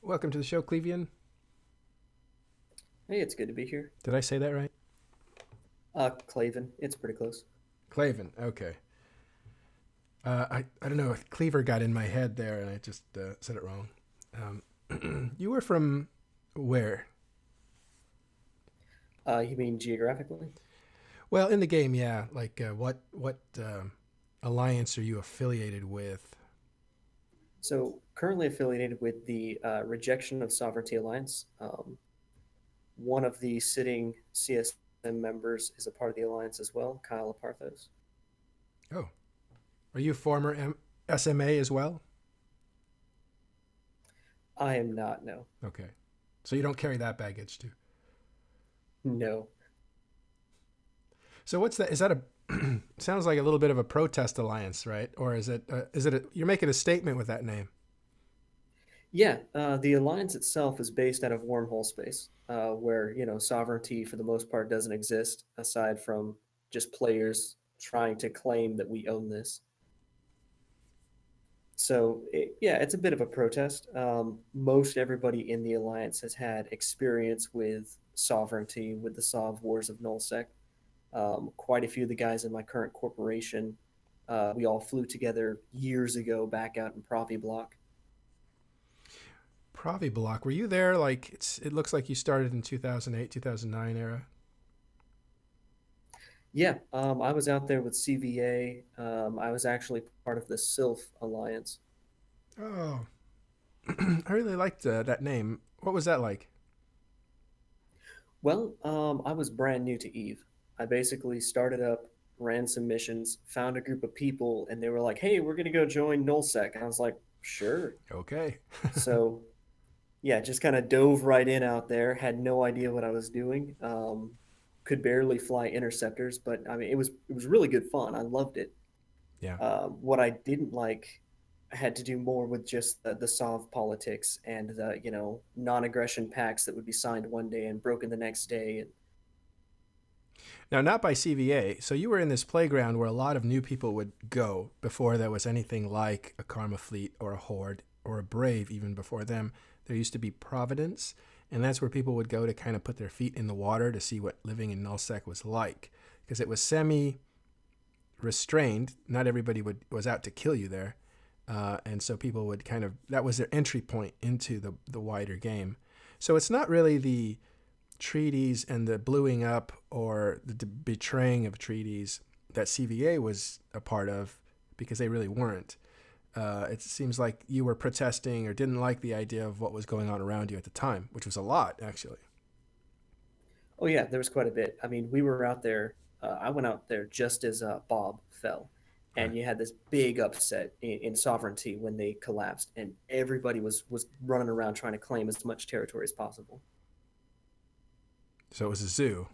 Welcome to the show, Claevyan. Hey, it's good to be here. Did I say that right? Claven, it's pretty close. Claven. Okay. I don't know. Cleaver got in my head there, and I just said it wrong. You were from where? You mean geographically? Well, in the game, yeah. Like, what alliance are you affiliated with? So, currently affiliated with the Rejection of Sovereignty Alliance. One of the sitting CSM members is a part of the alliance as well, Kyle Aparthos. Oh, are you former SMA as well? I am not, no. Okay, so you don't carry that baggage too. No. So what's that? Is that a sounds like a little bit of a protest alliance, right? Or is it? You're making a statement with that name? Yeah, the alliance itself is based out of wormhole space, where, sovereignty for the most part doesn't exist aside from just players trying to claim that we own this. Yeah, it's a bit of a protest. Most everybody in the alliance has had experience with sovereignty, with the Sov Wars of Nullsec. Quite a few of the guys in my current corporation, we all flew together years ago back out in Provi Block. Pravi Block. Were you there? Like it looks like you started in 2008, 2009 era. Yeah, I was out there with CVA. I was actually part of the Sylph Alliance. Oh, I really liked that name. What was that like? Well, I was brand new to Eve. I basically started up, ran some missions, found a group of people, and they were like, "Hey, we're gonna go join Nullsec," and I was like, "Sure." Okay. So yeah, just kind of dove right in out there. Had no idea what I was doing. Could barely fly interceptors, but I mean, it was really good fun. I loved it. Yeah. What I didn't like had to do more with just the Sov politics and the non-aggression pacts that would be signed one day and broken the next day. And Now, not by CVA. So you were in this playground where a lot of new people would go before there was anything like a Karma Fleet or a Horde or a Brave, even before them. There used to be Providence, and that's where people would go to kind of put their feet in the water to see what living in Nullsec was like. Because it was semi restrained. Not everybody was out to kill you there. And so people would kind of, that was their entry point into the wider game. So it's not really the treaties and the bluing up or the betraying of treaties that CVA was a part of, because they really weren't. It seems like you were protesting or didn't like the idea of what was going on around you at the time, which was a lot, actually. oh yeah, there was quite a bit. I mean, we were out there. I went out there just as Bob fell, Right. and you had this big upset in sovereignty when they collapsed, and everybody was running around trying to claim as much territory as possible. So it was a zoo.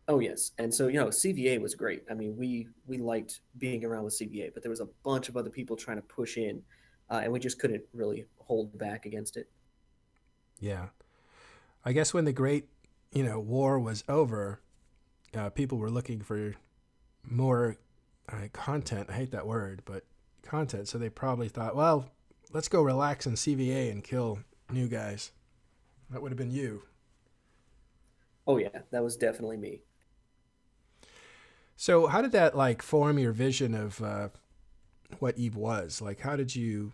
Oh yes, and so CVA was great. I mean, we liked being around with CVA, but there was a bunch of other people trying to push in, and we just couldn't really hold back against it. Yeah. I guess when the great, war was over, people were looking for more content. I hate that word, but content. So they probably thought, well, let's go relax in CVA and kill new guys. That would have been you. Oh yeah, that was definitely me. So how did that like form your vision of what Eve was? Like, how did you?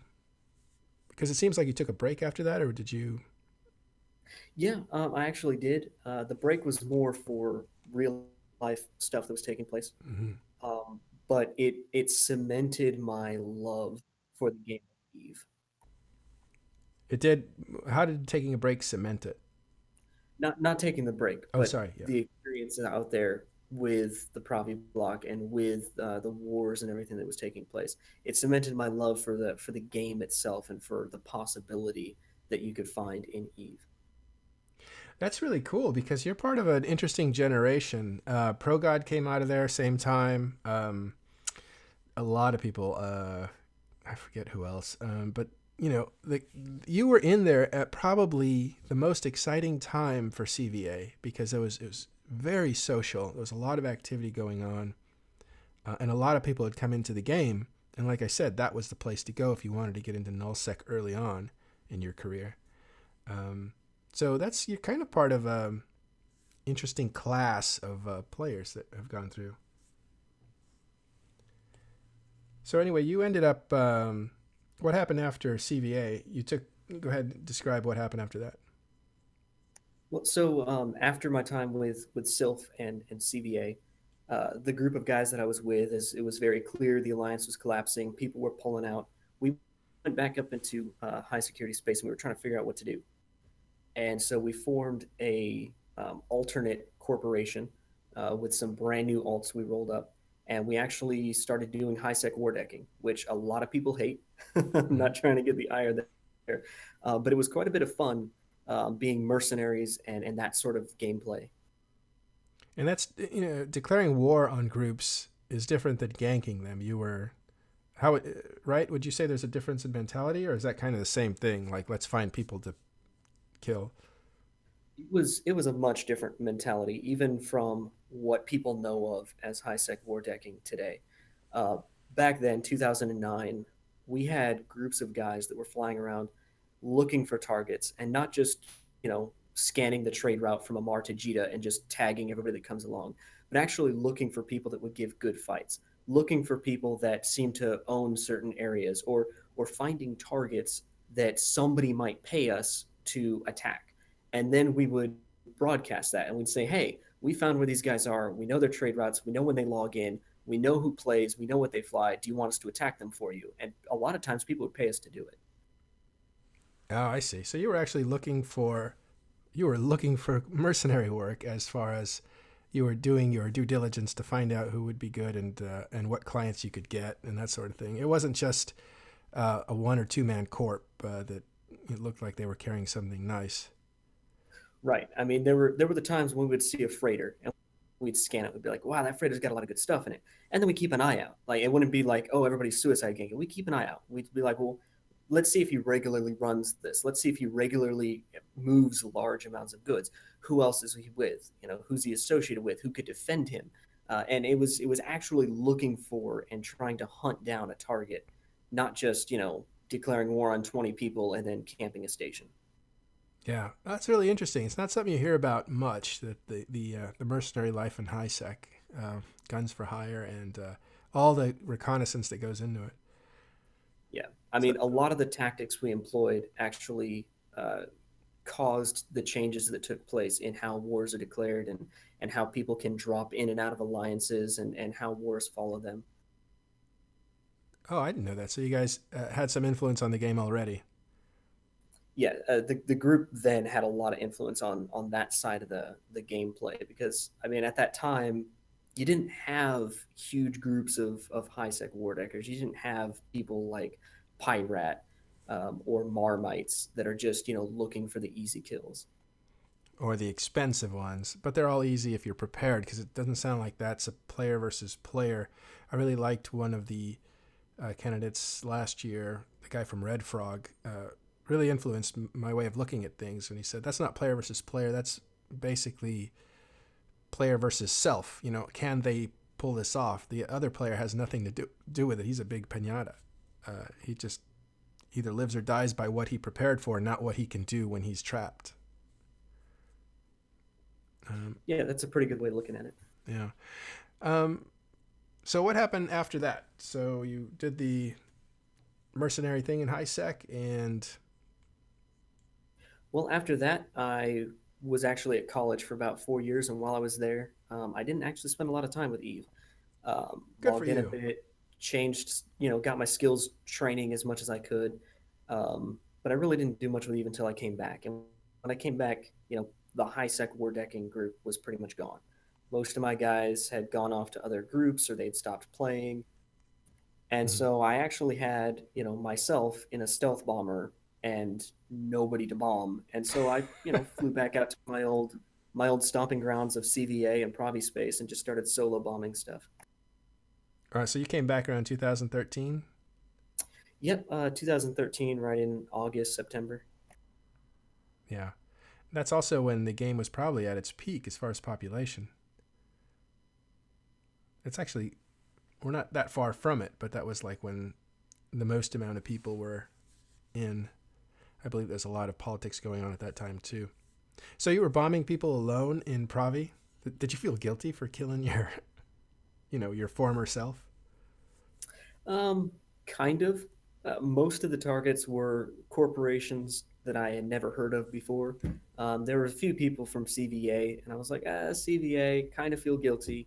Because it seems like you took a break after that, or did you? Yeah, I actually did. The break was more for real life stuff that was taking place, Mhm. but it cemented my love for the game of Eve. It did. How did taking a break cement it? Not taking the break, Oh, but sorry. Yeah. the experience out there with the Pravi block and with the wars and everything that was taking place. It cemented my love for the game itself and for the possibility that you could find in Eve. That's really cool because you're part of an interesting generation. Pro God came out of there same time. A lot of people. I forget who else, but you were in there at probably the most exciting time for CVA because it was very social. There was a lot of activity going on, and a lot of people had come into the game And like I said, that was the place to go if you wanted to get into nullsec early on in your career. Um, so that's you're kind of part of a interesting class of players that have gone through. So anyway, you ended up. What happened after CVA? You took. Go ahead and describe what happened after that. Well, so after my time with Sylph and CVA, the group of guys that I was with, as it was very clear the alliance was collapsing, people were pulling out. We went back up into high security space, and we were trying to figure out what to do. And so we formed a alternate corporation with some brand new alts we rolled up, and we actually started doing high sec war decking, which a lot of people hate. I'm Mm-hmm. not trying to get the ire there, but it was quite a bit of fun being mercenaries and that sort of gameplay. And that's declaring war on groups is different than ganking them. You were how right? Would you say there's a difference in mentality, or is that kind of the same thing? Like let's find people to kill. It was a much different mentality, even from what people know of as high sec war decking today. Uh, Back then, 2009, we had groups of guys that were flying around looking for targets and not just scanning the trade route from Amar to Jita and just tagging everybody that comes along, but actually looking for people that would give good fights, looking for people that seem to own certain areas, or finding targets that somebody might pay us to attack. And then we would broadcast that and we'd say, hey, we found where these guys are. We know their trade routes. We know when they log in. We know who plays. We know what they fly. Do you want us to attack them for you? And a lot of times people would pay us to do it. Oh, I see. So you were looking for mercenary work as far as you were doing your due diligence to find out who would be good and what clients you could get and that sort of thing. It wasn't just a 1 or 2 man corp that it looked like they were carrying something nice. Right. I mean, there were the times when we would see a freighter and we'd scan it. We'd be like, wow, that freighter's got a lot of good stuff in it. And then we keep an eye out. Like it wouldn't be like, oh, everybody's suicide ganking. We keep an eye out. We'd be like, well, let's see if he regularly runs this. Let's see if he regularly moves large amounts of goods. Who else is he with? Who's he associated with? Who could defend him? And it was actually looking for and trying to hunt down a target, not just declaring war on 20 people and then camping a station. Yeah, that's really interesting. It's not something you hear about much. That the mercenary life in high sec, guns for hire, and all the reconnaissance that goes into it. Yeah. I So, mean, a lot of the tactics we employed actually caused the changes that took place in how wars are declared and how people can drop in and out of alliances and how wars follow them. oh, I didn't know that. So you guys had some influence on the game already. Yeah, the group then had a lot of influence on that side of the gameplay because I mean at that time you didn't have huge groups of high sec war deckers. You didn't have people like Pyrat or Marmites that are just looking for the easy kills. Or the expensive ones, but they're all easy if you're prepared because it doesn't sound like that's a player versus player. I really liked one of the candidates last year, the guy from Red Frog, really influenced my way of looking at things. And he said, that's not player versus player. That's basically player versus self. Can they pull this off? The other player has nothing to do with it. He's a big pinata. He just either lives or dies by what he prepared for, not what he can do when he's trapped. Um, Yeah, that's a pretty good way of looking at it. yeah. Um, so what happened after that? So you did the mercenary thing in high sec, and Well, after that, I was actually at college for about 4 years, and while I was there, I didn't actually spend a lot of time with Eve. good for Logged in a you. bit, changed, got my skills training as much as I could, but I really didn't do much with Eve until I came back. And when I came back, the high sec war decking group was pretty much gone. Most of my guys had gone off to other groups or they'd stopped playing. And Mhm. so I actually had, myself in a stealth bomber and nobody to bomb. And so I, flew back out to my old stomping grounds of CVA and Provi space and just started solo bombing stuff. All right, so you came back around 2013. Yep, 2013, right in August, September. Yeah, that's also when the game was probably at its peak as far as population. It's actually we're not that far from it, but that was like when the most amount of people were in. I believe there's a lot of politics going on at that time too. So you were bombing people alone in Pravi. Did you feel guilty for killing your, your former self? Um, kind of. Most of the targets were corporations that I had never heard of before. There were a few people from CVA, and I was like, CVA, kind of feel guilty.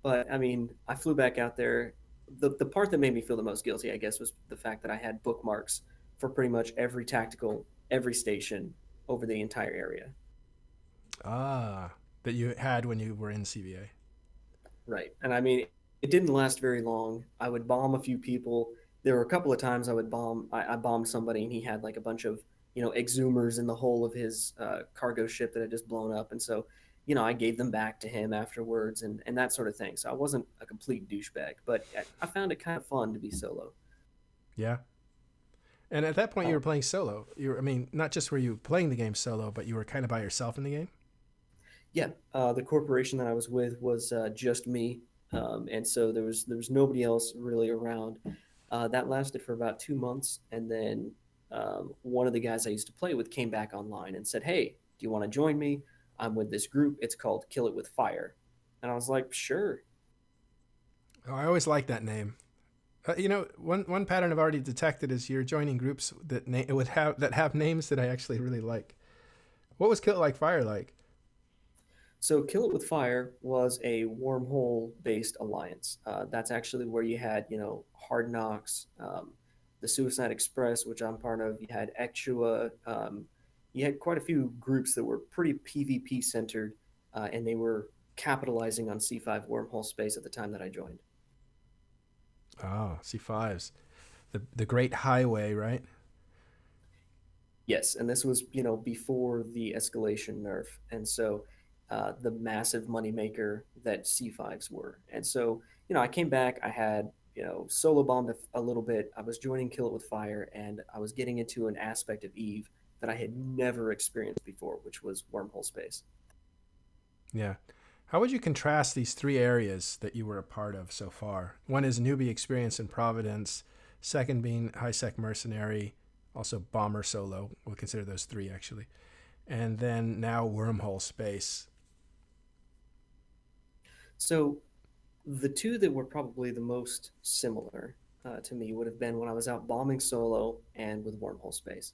But I mean, I flew back out there. The part that made me feel the most guilty, I guess, was the fact that I had bookmarks for pretty much every tactical, every station over the entire area. Ah, that you had when you were in CVA. Right. And I mean, it didn't last very long. I would bomb a few people. There were a couple of times I bombed somebody and he had like a bunch of, exhumers in the hull of his cargo ship that had just blown up. And so, I gave them back to him afterwards and that sort of thing. So I wasn't a complete douchebag, but I found it kind of fun to be solo. Yeah. And at that point, you Uh, were playing solo. I mean, not just were you playing the game solo, but you were kind of by yourself in the game. Yeah, the corporation that I was with was just me, and so there was nobody else really around. That lasted for about 2 months, and then one of the guys I used to play with came back online and said, "Hey, do you want to join me? I'm with this group. It's called Kill It with Fire," and I was like, "Sure." Oh, I always like that name. One pattern I've already detected is you're joining groups that have names that I actually really like. What was Kill It Like Fire like? So, Kill It with Fire was a wormhole based alliance. That's actually where you had, Hard Knocks, the Suicide Express, which I'm part of. You had Ectua. You had quite a few groups that were pretty PvP centered, and they were capitalizing on C5 wormhole space at the time that I joined. Oh, C5s. The Great Highway, right? Yes, and this was before the escalation nerf, and so the massive moneymaker that C5s were, and so I came back. I had solo bombed a little bit. I was joining Kill It with Fire, and I was getting into an aspect of Eve that I had never experienced before, which was wormhole space. Yeah. How would you contrast these three areas that you were a part of so far? One is newbie experience in Providence, second being high sec mercenary, also bomber solo. We'll consider those three actually. And then now wormhole space. So the two that were probably the most similar to me would have been when I was out bombing solo and with wormhole space.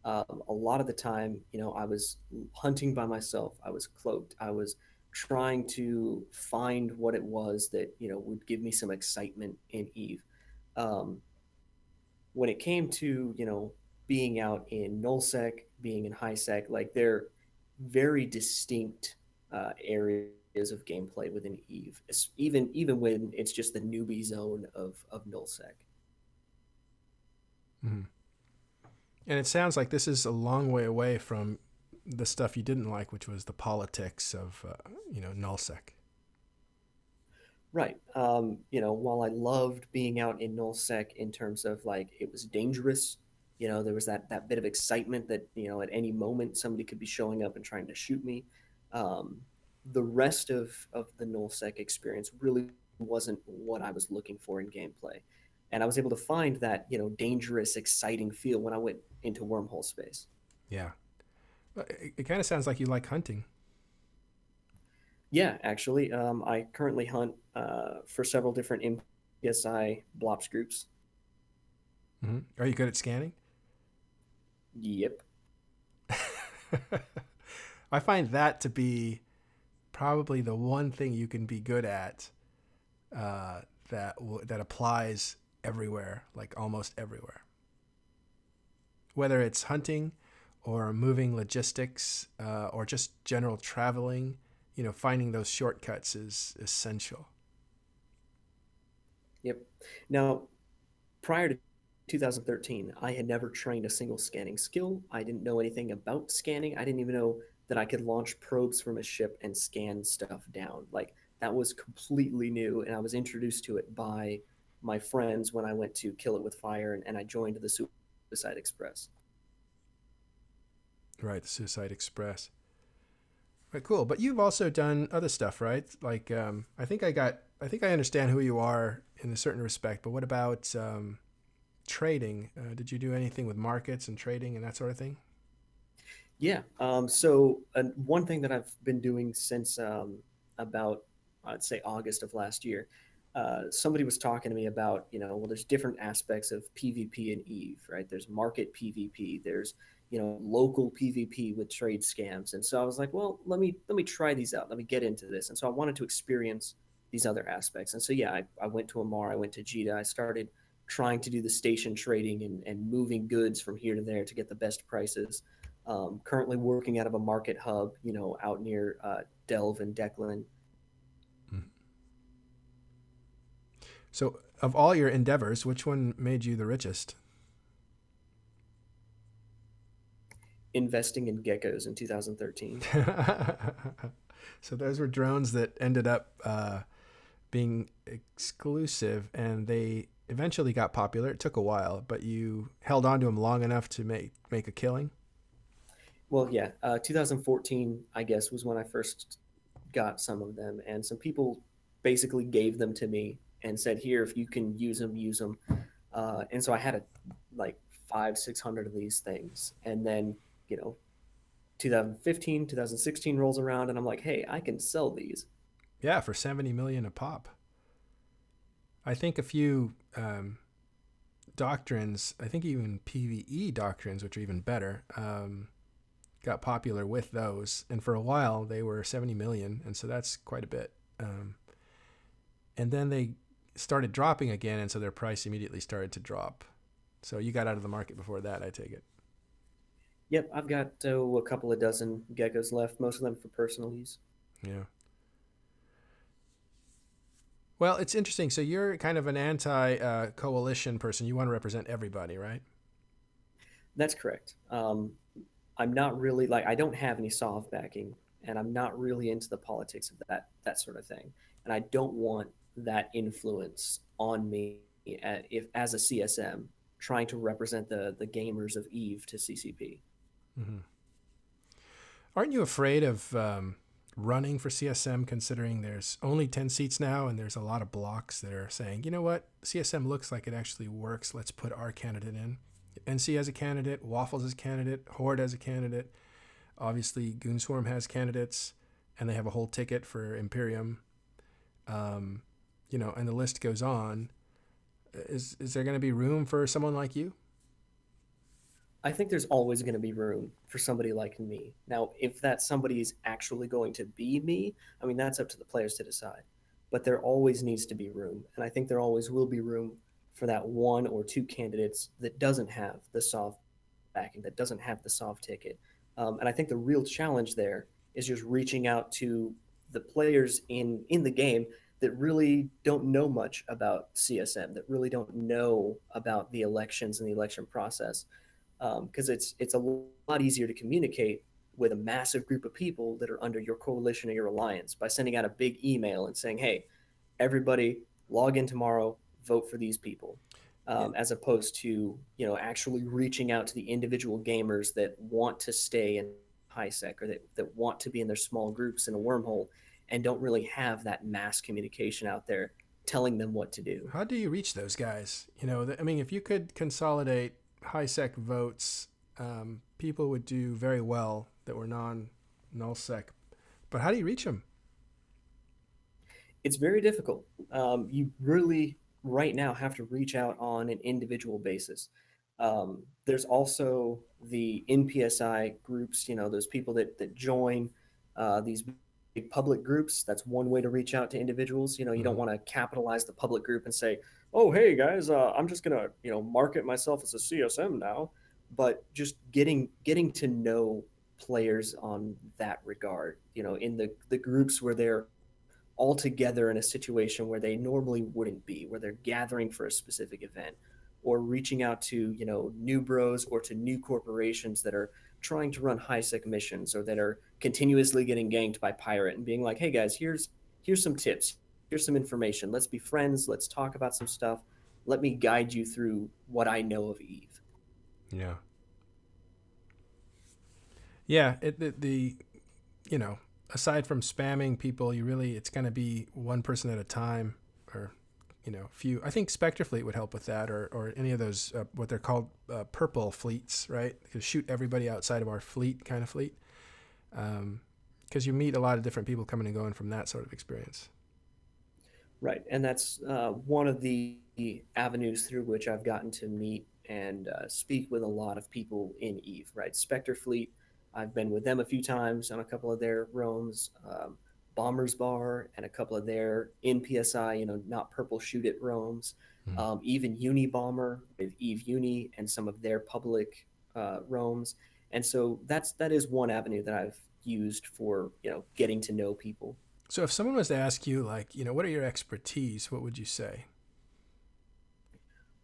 A lot of the time, I was hunting by myself. I was cloaked. I was trying to find what it was that would give me some excitement in Eve. Um, when it came to being out in nullsec, being in highsec, like they're very distinct areas of gameplay within Eve. Even when it's just the newbie zone of nullsec. Mhm. And it sounds like this is a long way away from the stuff you didn't like, which was the politics of, nullsec. Right. While I loved being out in nullsec in terms of like it was dangerous, there was that bit of excitement that at any moment somebody could be showing up and trying to shoot me. Um, the rest of the nullsec experience really wasn't what I was looking for in gameplay, and I was able to find that dangerous, exciting feel when I went into wormhole space. Yeah. It kind of sounds like you like hunting. Yeah, actually, I currently hunt for several different MPSI Blops groups. Are you good at scanning? Yep. I find that to be probably the one thing you can be good at that applies everywhere, like almost everywhere. Whether it's hunting or moving logistics or just general traveling, finding those shortcuts is essential. Yep. Now, prior to 2013, I had never trained a single scanning skill. I didn't know anything about scanning. I didn't even know that I could launch probes from a ship and scan stuff down. Like that was completely new, and I was introduced to it by my friends when I went to Kill It with Fire and I joined the Suicide Express. Right, the Suicide Express. Right, cool. But you've also done other stuff, right? Like I think I got I think I understand who you are in a certain respect, but what about trading? Did you do anything with markets and trading and that sort of thing? Yeah. So one thing that I've been doing since about, I'd say, August of last year, somebody was talking to me about, well, there's different aspects of PvP and Eve, right? There's market PvP, there's, local PvP with trade scams. And so I was like, well, let me try these out. Let me get into this. And so I wanted to experience these other aspects. And so yeah, I went to Amar, I went to Jita, I started trying to do the station trading and moving goods from here to there to get the best prices. Currently working out of a market hub, out near Delve and Declan. Mhm. So, of all your endeavors, which one made you the richest? Investing in geckos in 2013. So those were drones that ended up being exclusive, and they eventually got popular. It took a while, but you held on to them long enough to make a killing. Well, yeah, 2014, I guess, was when I first got some of them, and some people basically gave them to me and said, "Here, if you can use them, use them." And so I had like 500, 600 of these things, and then you know, 2015, 2016 rolls around, and I'm like, "Hey, I can sell these." Yeah, for 70 million a pop. I think a few doctrines, I think even PVE doctrines, which are even better, got popular with those. And for a while, they were 70 million, and so that's quite a bit. And then they started dropping again, and so their price immediately started to drop. So you got out of the market before that, I take it. Yep, I've got a couple of dozen geckos left, most of them for personal use. Yeah. Well, it's interesting. So you're kind of an anti coalition person. You want to represent everybody, right? That's correct. I'm not really like I don't have any soft backing, and I'm not really into the politics of that sort of thing, and I don't want that influence on me if as a CSM trying to represent the gamers of Eve to CCP. Mm-hmm. Aren't you afraid of running for CSM, considering there's only 10 seats now and there's a lot of blocks that are saying, you know what, CSM looks like it actually works. Let's put our candidate in. NC as a candidate, Waffles as a candidate, Horde as a candidate. Obviously, Goonswarm has candidates, and they have a whole ticket for Imperium. Um, and the list goes on. Is there going to be room for someone like you? I think there's always going to be room for somebody like me. Now, if that somebody is actually going to be me, I mean, that's up to the players to decide. But there always needs to be room. And I think there always will be room for that one or two candidates that doesn't have the soft backing, that doesn't have the soft ticket. And I think the real challenge there is just reaching out to the players in the game that really don't know much about CSM, that really don't know about the elections and the election process, because it's a lot easier to communicate with a massive group of people that are under your coalition or your alliance by sending out a big email and saying, "Hey, everybody, log in tomorrow, vote for these people," It, as opposed to actually reaching out to the individual gamers that want to stay in high sec or that want to be in their small groups in a wormhole and don't really have that mass communication out there telling them what to do. how do you reach those guys? I mean, if you could consolidate high sec votes, people would do very well that were non null sec. But how do you reach them? It's very difficult. You really, right now, have to reach out on an individual basis. There's also the NPSI groups, those people that join these big public groups. That's one way to reach out to individuals. You don't Mm-hmm. want to capitalize the public group and say, "Oh, hey guys, I'm just gonna, market myself as a CSM now." But just getting to know players on that regard, in the groups where they're all together in a situation where they normally wouldn't be, where they're gathering for a specific event, or reaching out to new bros or to new corporations that are trying to run high sec missions or that are continuously getting ganked by pirate and being like, "Hey guys, here's some tips, here's some information. Let's be friends. Let's talk about some stuff. Let me guide you through what I know of Eve." Yeah. Yeah. The you know aside from spamming people, it's going to be one person at a time, or few. I think Spectre Fleet would help with that, or any of those what they're called purple fleets, right? Because shoot everybody outside of our fleet, kind of fleet. Because you meet a lot of different people coming and going from that sort of experience. Right, and that's one of the avenues through which I've gotten to meet and speak with a lot of people in Eve. Right, Spectre Fleet. I've been with them a few times on a couple of their roams. Bombers Bar and a couple of their in PSI, not purple shoot it roams. Mm. Even Uni Bomber with Eve Uni and some of their public roams. And so that is one avenue that I've used for getting to know people. So if someone was to ask you, like, what are your expertise, what would you say?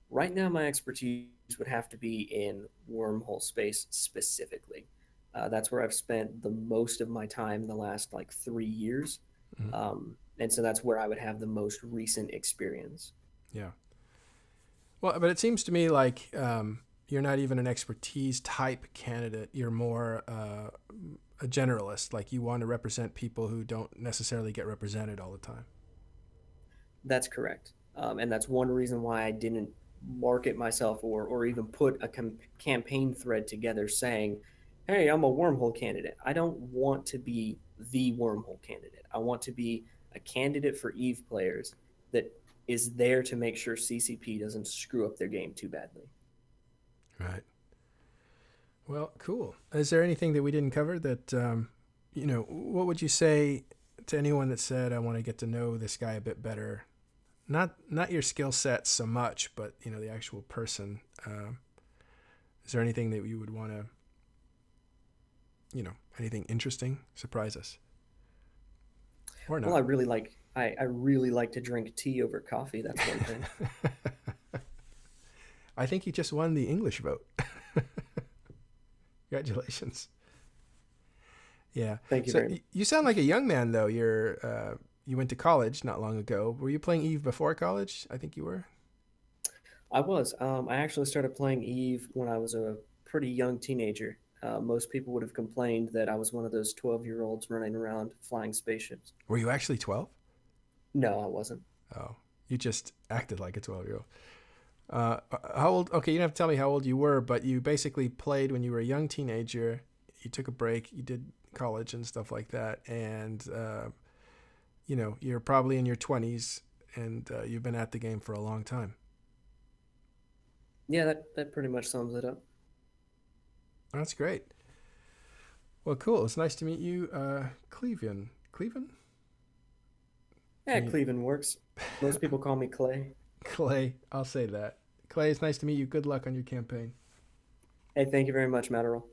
Right now, my expertise would have to be in wormhole space specifically. That's where I've spent the most of my time the last like 3 years. Mm. And so that's where I would have the most recent experience. Yeah. Well, but it seems to me like you're not even an expertise type candidate. You're more a generalist. Like you want to represent people who don't necessarily get represented all the time. That's correct. And that's one reason why I didn't market myself or even put a campaign thread together saying, hey, I'm a wormhole candidate. I don't want to be the wormhole candidate. I want to be a candidate for Eve players that is there to make sure CCP doesn't screw up their game too badly. Right. Well, cool. Is there anything that we didn't cover that, what would you say to anyone that said, I want to get to know this guy a bit better? Not your skill set so much, but, the actual person. Is there anything that you would want to, anything interesting? Surprise us. Or Well, not. I really like to drink tea over coffee. That's one thing. I think you just won the English vote. Congratulations. Yeah. Thank you So very much. you sound like a young man, though. You went to college not long ago. Were you playing Eve before college? I think you were. I was. I actually started playing Eve when I was a pretty young teenager. Most people would have complained that I was one of those 12-year-olds running around flying spaceships. Were you actually 12? No, I wasn't. Oh, you just acted like a 12-year-old. How old? Okay, you don't have to tell me how old you were, but you basically played when you were a young teenager. You took a break. You did college and stuff like that, and you're probably in your 20s, and you've been at the game for a long time. Yeah, that pretty much sums it up. That's great. Well, cool. It's nice to meet you, Claevyan. Claevyan? Yeah, Can you Cleveland works. Most people call me Clay. Clay? I'll say that. Clay, it's nice to meet you. Good luck on your campaign. Hey, thank you very much, Matterall.